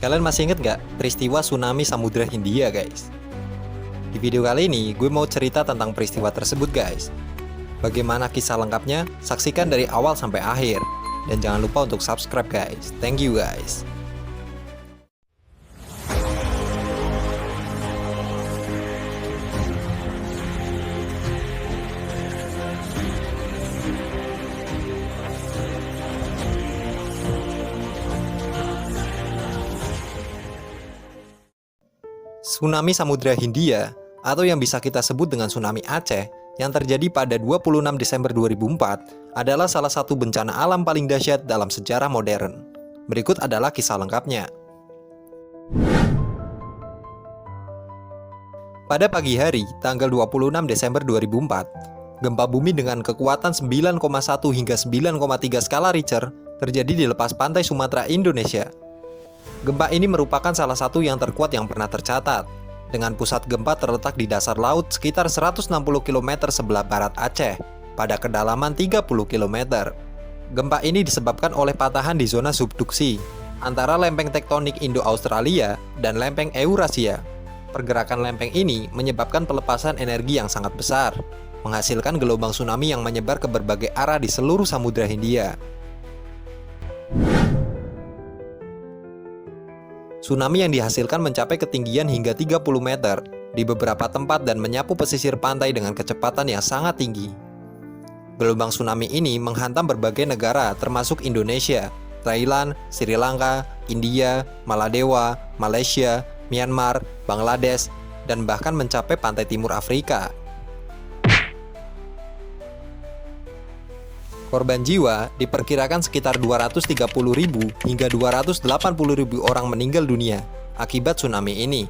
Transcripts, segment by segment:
Kalian masih inget nggak peristiwa tsunami Samudra Hindia, guys? Di video kali ini, gue mau cerita tentang peristiwa tersebut, guys. Bagaimana kisah lengkapnya? Saksikan dari awal sampai akhir. Dan jangan lupa untuk subscribe, guys. Thank you, guys. Tsunami Samudra Hindia, atau yang bisa kita sebut dengan Tsunami Aceh, yang terjadi pada 26 Desember 2004, adalah salah satu bencana alam paling dahsyat dalam sejarah modern. Berikut adalah kisah lengkapnya. Pada pagi hari, tanggal 26 Desember 2004, gempa bumi dengan kekuatan 9,1 hingga 9,3 skala Richter terjadi di lepas pantai Sumatera, Indonesia. Gempa ini merupakan salah satu yang terkuat yang pernah tercatat, dengan pusat gempa terletak di dasar laut sekitar 160 km sebelah barat Aceh, pada kedalaman 30 km. Gempa ini disebabkan oleh patahan di zona subduksi, antara lempeng tektonik Indo-Australia dan lempeng Eurasia. Pergerakan lempeng ini menyebabkan pelepasan energi yang sangat besar, menghasilkan gelombang tsunami yang menyebar ke berbagai arah di seluruh Samudra Hindia. Tsunami yang dihasilkan mencapai ketinggian hingga 30 meter di beberapa tempat dan menyapu pesisir pantai dengan kecepatan yang sangat tinggi. Gelombang tsunami ini menghantam berbagai negara termasuk Indonesia, Thailand, Sri Lanka, India, Maladewa, Malaysia, Myanmar, Bangladesh, dan bahkan mencapai pantai timur Afrika. Korban jiwa diperkirakan sekitar 230.000 hingga 280.000 orang meninggal dunia akibat tsunami ini.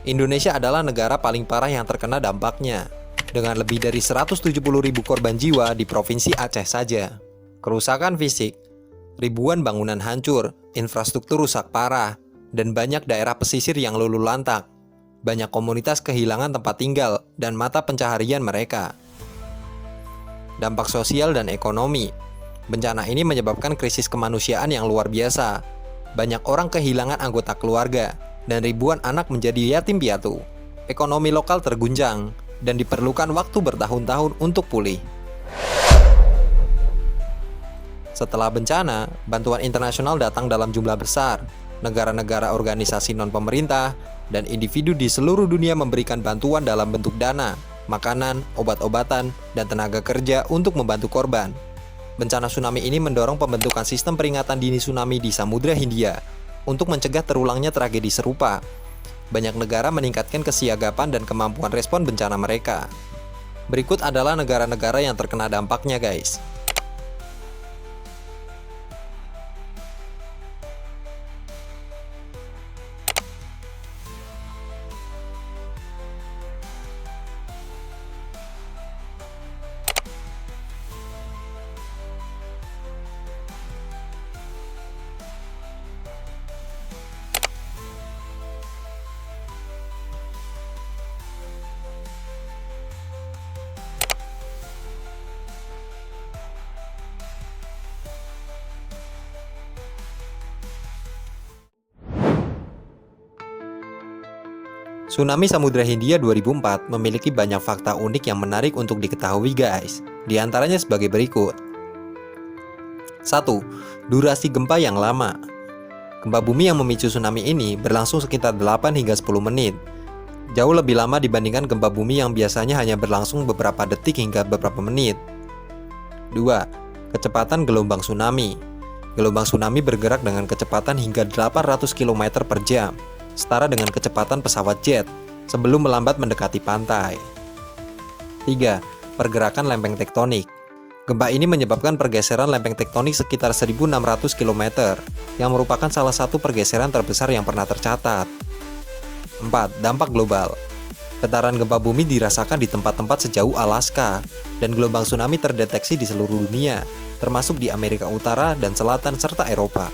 Indonesia adalah negara paling parah yang terkena dampaknya, dengan lebih dari 170.000 korban jiwa di Provinsi Aceh saja. Kerusakan fisik, ribuan bangunan hancur, infrastruktur rusak parah, dan banyak daerah pesisir yang luluh lantak. Banyak komunitas kehilangan tempat tinggal dan mata pencaharian mereka. Dampak sosial dan ekonomi. Bencana ini menyebabkan krisis kemanusiaan yang luar biasa. Banyak orang kehilangan anggota keluarga, dan ribuan anak menjadi yatim piatu. Ekonomi lokal terguncang, dan diperlukan waktu bertahun-tahun untuk pulih. Setelah bencana, bantuan internasional datang dalam jumlah besar. Negara-negara, organisasi non-pemerintah, dan individu di seluruh dunia memberikan bantuan dalam bentuk dana, makanan, obat-obatan, dan tenaga kerja untuk membantu korban. Bencana tsunami ini mendorong pembentukan sistem peringatan dini tsunami di Samudra Hindia untuk mencegah terulangnya tragedi serupa. Banyak negara meningkatkan kesiagapan dan kemampuan respon bencana mereka. Berikut adalah negara-negara yang terkena dampaknya, guys. Tsunami Samudra Hindia 2004 memiliki banyak fakta unik yang menarik untuk diketahui, guys. Di antaranya sebagai berikut. 1. Durasi gempa yang lama. Gempa bumi yang memicu tsunami ini berlangsung sekitar 8 hingga 10 menit. Jauh lebih lama dibandingkan gempa bumi yang biasanya hanya berlangsung beberapa detik hingga beberapa menit. 2. Kecepatan gelombang tsunami. Gelombang tsunami bergerak dengan kecepatan hingga 800 km per jam, setara dengan kecepatan pesawat jet, sebelum melambat mendekati pantai. 3. Pergerakan lempeng tektonik. Gempa ini menyebabkan pergeseran lempeng tektonik sekitar 1.600 km, yang merupakan salah satu pergeseran terbesar yang pernah tercatat. 4. Dampak global. Getaran gempa bumi dirasakan di tempat-tempat sejauh Alaska, dan gelombang tsunami terdeteksi di seluruh dunia, termasuk di Amerika Utara dan Selatan serta Eropa.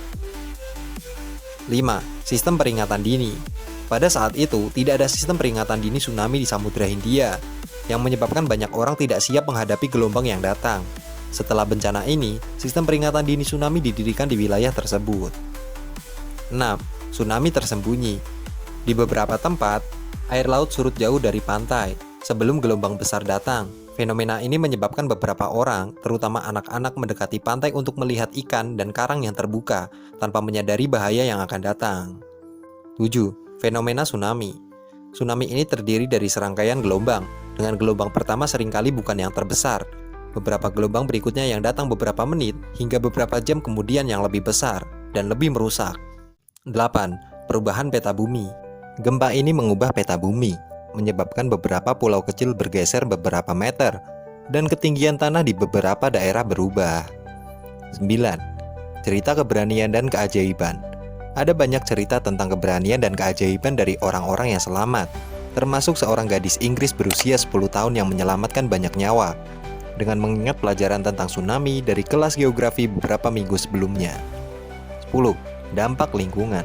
5. Sistem peringatan dini. Pada saat itu, tidak ada sistem peringatan dini tsunami di Samudra Hindia, yang menyebabkan banyak orang tidak siap menghadapi gelombang yang datang. Setelah bencana ini, sistem peringatan dini tsunami didirikan di wilayah tersebut. 6. tsunami tersembunyi. Di beberapa tempat, air laut surut jauh dari pantai sebelum gelombang besar datang. Fenomena ini menyebabkan beberapa orang, terutama anak-anak, mendekati pantai untuk melihat ikan dan karang yang terbuka tanpa menyadari bahaya yang akan datang. 7. Fenomena tsunami. Tsunami ini terdiri dari serangkaian gelombang, dengan gelombang pertama seringkali bukan yang terbesar. Beberapa gelombang berikutnya yang datang beberapa menit hingga beberapa jam kemudian yang lebih besar dan lebih merusak. 8. Perubahan peta bumi. Gempa ini mengubah peta bumi, menyebabkan beberapa pulau kecil bergeser beberapa meter, dan ketinggian tanah di beberapa daerah berubah. 9. Cerita keberanian dan keajaiban. Ada banyak cerita tentang keberanian dan keajaiban dari orang-orang yang selamat, termasuk seorang gadis Inggris berusia 10 tahun yang menyelamatkan banyak nyawa, dengan mengingat pelajaran tentang tsunami dari kelas geografi beberapa minggu sebelumnya. 10. Dampak lingkungan.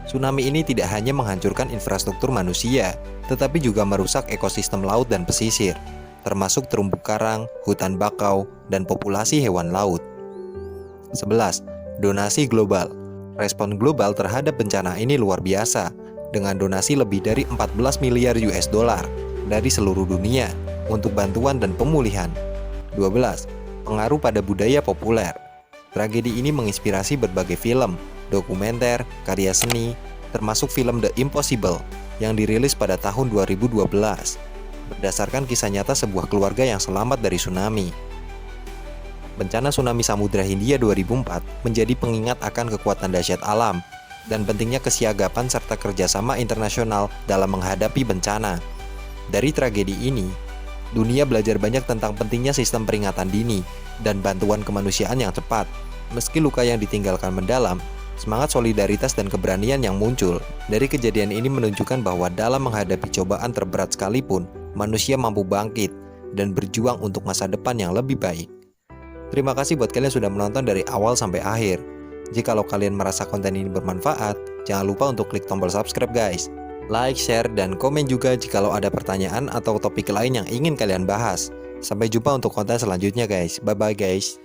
Tsunami ini tidak hanya menghancurkan infrastruktur manusia, tetapi juga merusak ekosistem laut dan pesisir, termasuk terumbu karang, hutan bakau, dan populasi hewan laut. 11. Donasi global. Respon global terhadap bencana ini luar biasa, dengan donasi lebih dari 14 miliar US dollar dari seluruh dunia untuk bantuan dan pemulihan. 12. Pengaruh pada budaya populer. Tragedi ini menginspirasi berbagai film, dokumenter, karya seni, termasuk film The Impossible yang dirilis pada tahun 2012, berdasarkan kisah nyata sebuah keluarga yang selamat dari tsunami. Bencana tsunami Samudra Hindia 2004 menjadi pengingat akan kekuatan dahsyat alam dan pentingnya kesiagapan serta kerjasama internasional dalam menghadapi bencana. Dari tragedi ini, dunia belajar banyak tentang pentingnya sistem peringatan dini dan bantuan kemanusiaan yang cepat. Meski luka yang ditinggalkan mendalam, semangat solidaritas dan keberanian yang muncul dari kejadian ini menunjukkan bahwa dalam menghadapi cobaan terberat sekalipun, manusia mampu bangkit dan berjuang untuk masa depan yang lebih baik. Terima kasih buat kalian sudah menonton dari awal sampai akhir. Jikalau kalian merasa konten ini bermanfaat, jangan lupa untuk klik tombol subscribe guys. Like, share, dan komen juga jikalau ada pertanyaan atau topik lain yang ingin kalian bahas. Sampai jumpa untuk konten selanjutnya guys. Bye-bye guys.